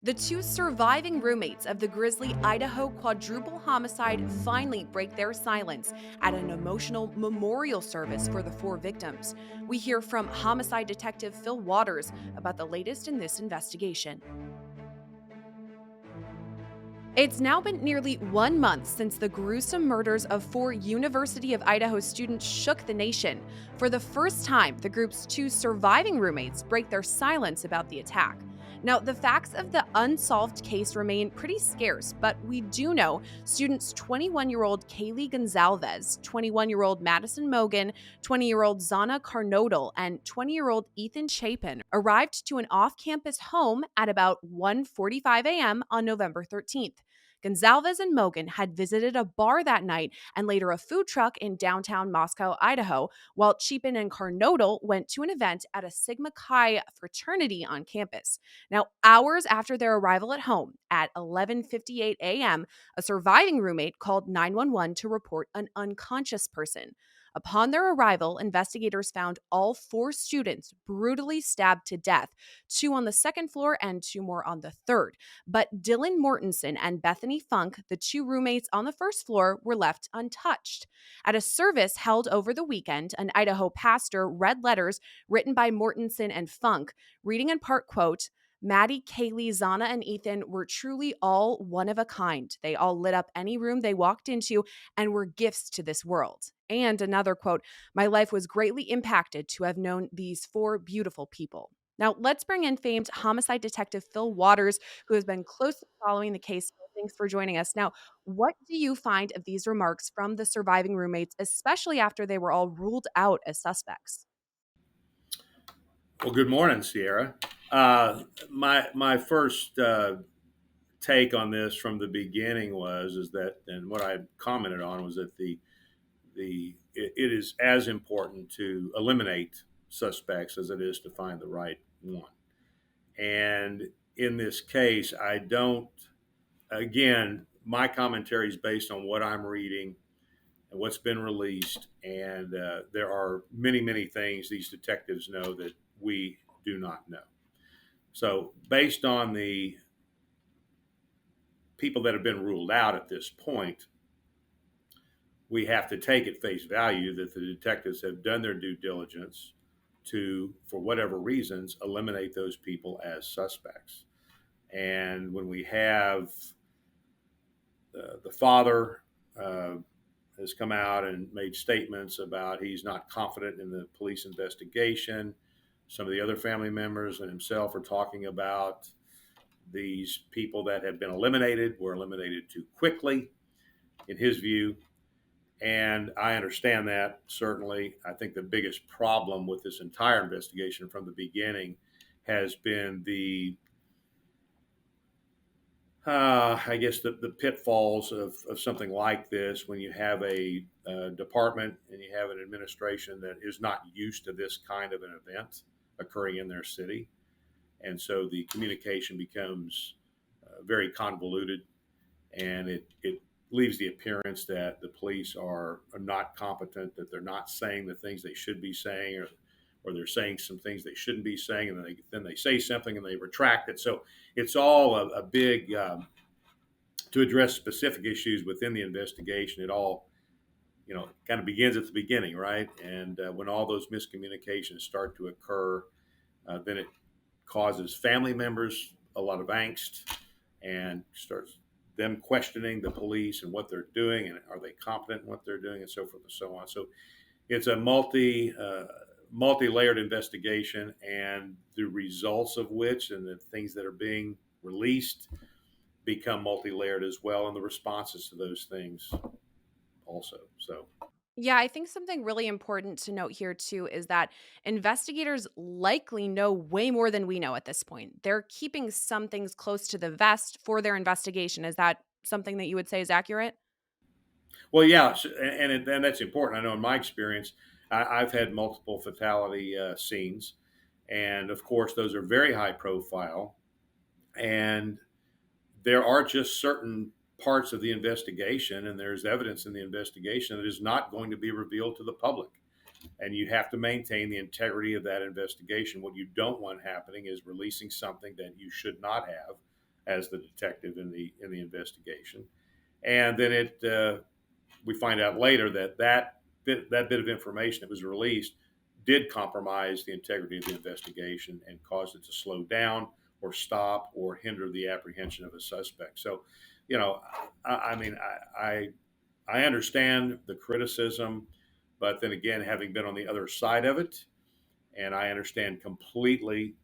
The two surviving roommates of the grisly Idaho quadruple homicide finally break their silence at an emotional memorial service for the four victims. We hear from homicide detective Fil Waters about the latest in this investigation. It's now been nearly 1 month since the gruesome murders of four University of Idaho students shook the nation. For the first time, the group's two surviving roommates break their silence about the attack. Now, the facts of the unsolved case remain pretty scarce, but we do know students 21-year-old Kaylee Goncalvez, 21-year-old Madison Mogan, 20-year-old Zana Carnodal, and 20-year-old Ethan Chapin arrived to an off-campus home at about 1:45 a.m. on November 13th. Goncalves and Mogan had visited a bar that night and later a food truck in downtown Moscow, Idaho, while Chapin and Carnodal went to an event at a Sigma Chi fraternity on campus. Now, hours after their arrival at home at 11:58 a.m., a surviving roommate called 911 to report an unconscious person. Upon their arrival, investigators found all four students brutally stabbed to death, two on the second floor and two more on the third. But Dylan Mortensen and Bethany Funk, the two roommates on the first floor, were left untouched. At a service held over the weekend, an Idaho pastor read letters written by Mortensen and Funk, reading in part, quote, Maddie, Kaylee, Zana, and Ethan were truly all one of a kind. They all lit up any room they walked into and were gifts to this world. And another quote, my life was greatly impacted to have known these four beautiful people. Now, let's bring in famed homicide detective Fil Waters, who has been closely following the case. Thanks for joining us. Now, what do you find of these remarks from the surviving roommates, especially after they were all ruled out as suspects? Well, good morning, Sierra. My first take on this from the beginning is that, and what I commented on was that it is as important to eliminate suspects as it is to find the right one. And in this case, I don't. Again, my commentary is based on what I'm reading and what's been released, and there are many things these detectives know that we do not know. So, based on the people that have been ruled out at this point, we have to take at face value that the detectives have done their due diligence to, for whatever reasons, eliminate those people as suspects. And when we have the father has come out and made statements about he's not confident in the police investigation. Some of the other family members and himself are talking about these people that have been eliminated were eliminated too quickly, in his view. And I understand that, certainly. I think the biggest problem with this entire investigation from the beginning has been I guess the pitfalls of something like this when you have a department and you have an administration that is not used to this kind of an event occurring in their city. And so the communication becomes very convoluted, and it leaves the appearance that the police are not competent, that they're not saying the things they should be saying, or they're saying some things they shouldn't be saying, and then they say something and they retract it. So it's all a big to address specific issues within the investigation. It all kind of begins at the beginning, right? And when all those miscommunications start to occur, then it causes family members a lot of angst and starts them questioning the police and what they're doing and are they competent in what they're doing and so forth and so on. So it's a multi-layered investigation, and the results of which and the things that are being released become multi-layered as well, and the responses to those things also. So Yeah, I think something really important to note here too is that investigators likely know way more than we know at this point. They're keeping some things close to the vest for their investigation. Is that something that you would say is accurate? well, yeah, and that's important. I know in my experience, I've had multiple fatality scenes, and of course those are very high profile, and there are just certain parts of the investigation, and there's evidence in the investigation that is not going to be revealed to the public. And you have to maintain the integrity of that investigation. What you don't want happening is releasing something that you should not have as the detective in the investigation. And then we find out later that that bit of information that was released did compromise the integrity of the investigation and caused it to slow down or stop or hinder the apprehension of a suspect. So, you know, I mean, I understand the criticism, but then again, having been on the other side of it, and I understand completely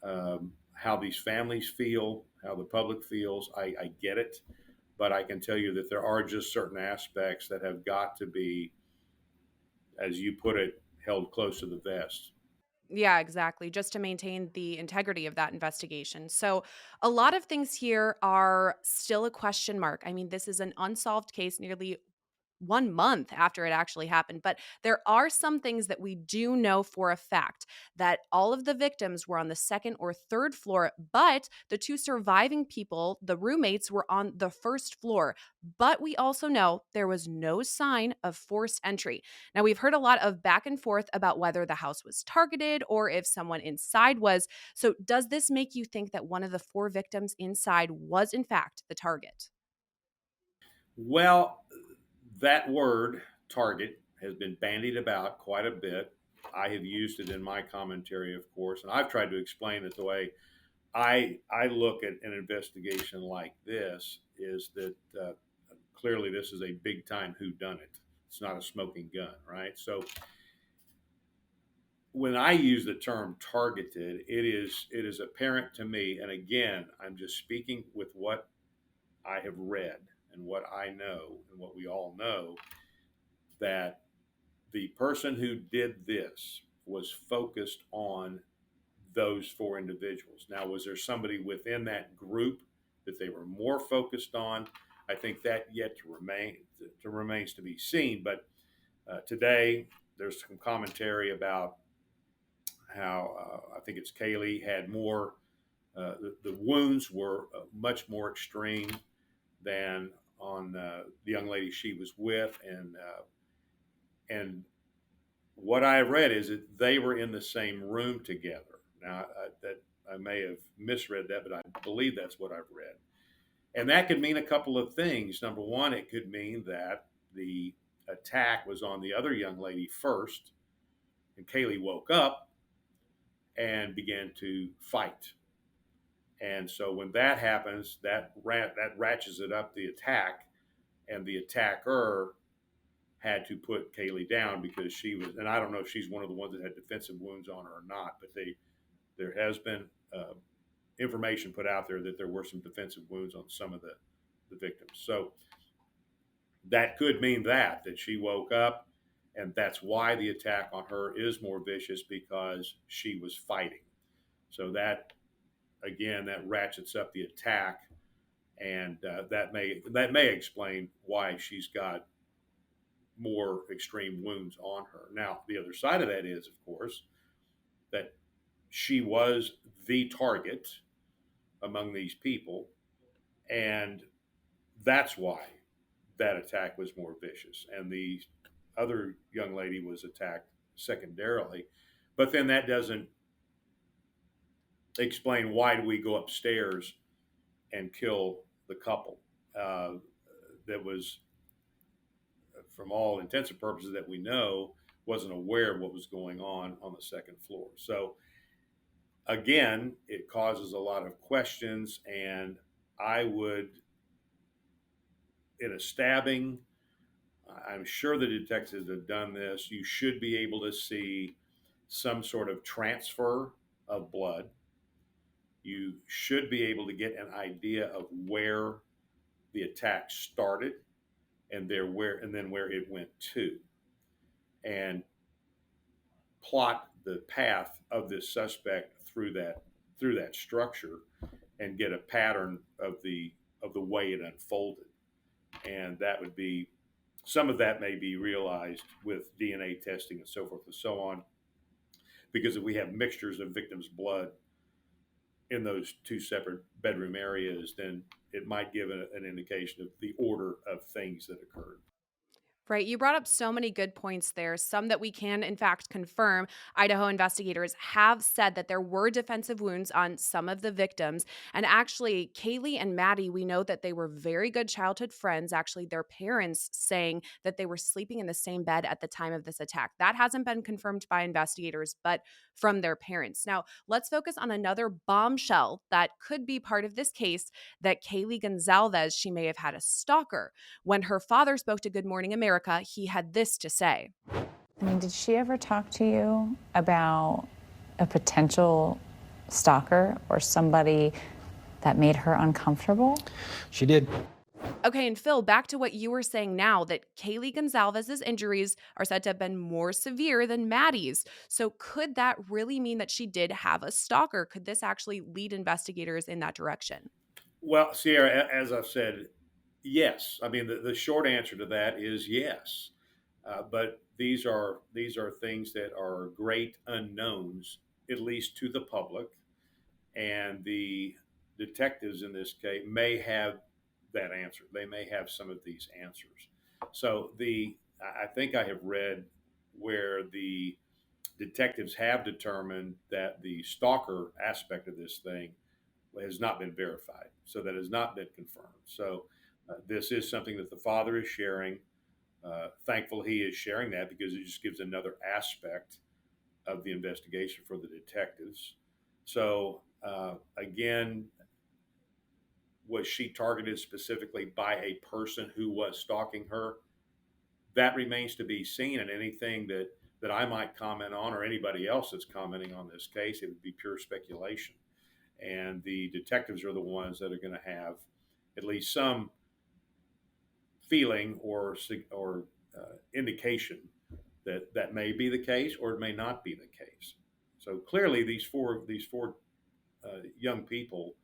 how these families feel, how the public feels. I get it, but I can tell you that there are just certain aspects that have got to be, as you put it, held close to the vest. Yeah, exactly. Just to maintain the integrity of that investigation. So, a lot of things here are still a question mark. I mean, this is an unsolved case nearly 1 month after it actually happened. But there are some things that we do know for a fact that all of the victims were on the second or third floor, but the two surviving people, the roommates, were on the first floor. But we also know there was no sign of forced entry. Now, we've heard a lot of back and forth about whether the house was targeted or if someone inside was. So, does this make you think that one of the four victims inside was, in fact, the target? Well, that word target has been bandied about quite a bit. I have used it in my commentary, of course, and I've tried to explain it the way I look at an investigation like this is that clearly this is a big time who done it. It's not a smoking gun, right? So when I use the term targeted, it is apparent to me, and again, I'm just speaking with what I have read and what I know and what we all know, that the person who did this was focused on those four individuals. Now, was there somebody within that group that they were more focused on? I think that yet to remains to be seen. But today, there's some commentary about how I think it's Kaylee had more. The wounds were much more extreme than on the young lady she was with, and what I read is that they were in the same room together. Now, that I may have misread that, but I believe that's what I've read. And that could mean a couple of things. Number one, it could mean that the attack was on the other young lady first, and Kaylee woke up and began to fight. And so when that happens, that ratchets it up the attack, and the attacker had to put Kaylee down because she was, and I don't know if she's one of the ones that had defensive wounds on her or not, but there has been information put out there that there were some defensive wounds on some of the victims. So that could mean that she woke up, and that's why the attack on her is more vicious, because she was fighting. So that, again, that ratchets up the attack, and that may explain why she's got more extreme wounds on her. Now, the other side of that is, of course, that she was the target among these people, and that's why that attack was more vicious. And the other young lady was attacked secondarily. But then that doesn't explain why do we go upstairs and kill the couple that was, from all intents and purposes that we know, wasn't aware of what was going on the second floor. So again, it causes a lot of questions, and I would, in a stabbing, I'm sure the detectives have done this. You should be able to see some sort of transfer of blood. You should be able to get an idea of where the attack started and then where it went to, and plot the path of this suspect through that structure and get a pattern of the way it unfolded. And that would be, some of that may be realized with DNA testing and so forth and so on, because if we have mixtures of victims' blood in those two separate bedroom areas, then it might give an indication of the order of things that occurred. Right. You brought up so many good points there, some that we can, in fact, confirm. Idaho investigators have said that there were defensive wounds on some of the victims. And actually, Kaylee and Maddie, we know that they were very good childhood friends. Actually, their parents saying that they were sleeping in the same bed at the time of this attack. That hasn't been confirmed by investigators, but from their parents. Now, let's focus on another bombshell that could be part of this case, that Kaylee Goncalvez, she may have had a stalker. When her father spoke to Good Morning America, he had this to say. I mean, did she ever talk to you about a potential stalker or somebody that made her uncomfortable? She did. Okay, and Phil, back to what you were saying now, that Kaylee Goncalvez's injuries are said to have been more severe than Maddie's. So could that really mean that she did have a stalker? Could this actually lead investigators in that direction? Well, Sierra, as I've said, yes. I mean, the short answer to that is yes. But these are things that are great unknowns, at least to the public, and the detectives in this case may have that answer. They may have some of these answers. So I think I have read where the detectives have determined that the stalker aspect of this thing has not been verified. So that has not been confirmed. So this is something that the father is sharing. Thankful he is sharing that, because it just gives another aspect of the investigation for the detectives. So again, was she targeted specifically by a person who was stalking her? That remains to be seen, and anything that I might comment on, or anybody else that's commenting on this case, it would be pure speculation. And the detectives are the ones that are going to have at least some feeling or indication that that may be the case, or it may not be the case. So clearly, these four young people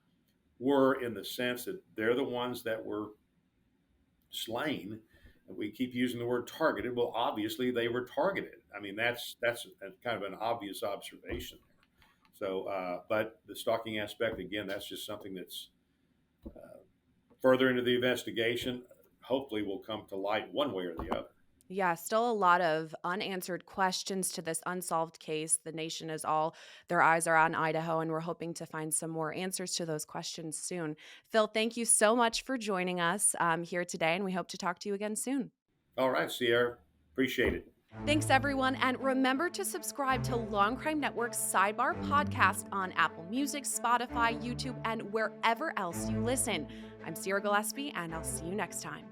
were, in the sense that they're the ones that were slain. And we keep using the word targeted. Well, obviously they were targeted. I mean, that's kind of an obvious observation there. So, but the stalking aspect, again, that's just something that's further into the investigation. Hopefully, will come to light one way or the other. Yeah, still a lot of unanswered questions to this unsolved case. The nation is all, their eyes are on Idaho, and we're hoping to find some more answers to those questions soon. Phil, thank you so much for joining us here today, and we hope to talk to you again soon. All right, Sierra. Appreciate it. Thanks, everyone. And remember to subscribe to Law&Crime Network's Sidebar podcast on Apple Music, Spotify, YouTube, and wherever else you listen. I'm Sierra Gillespie, and I'll see you next time.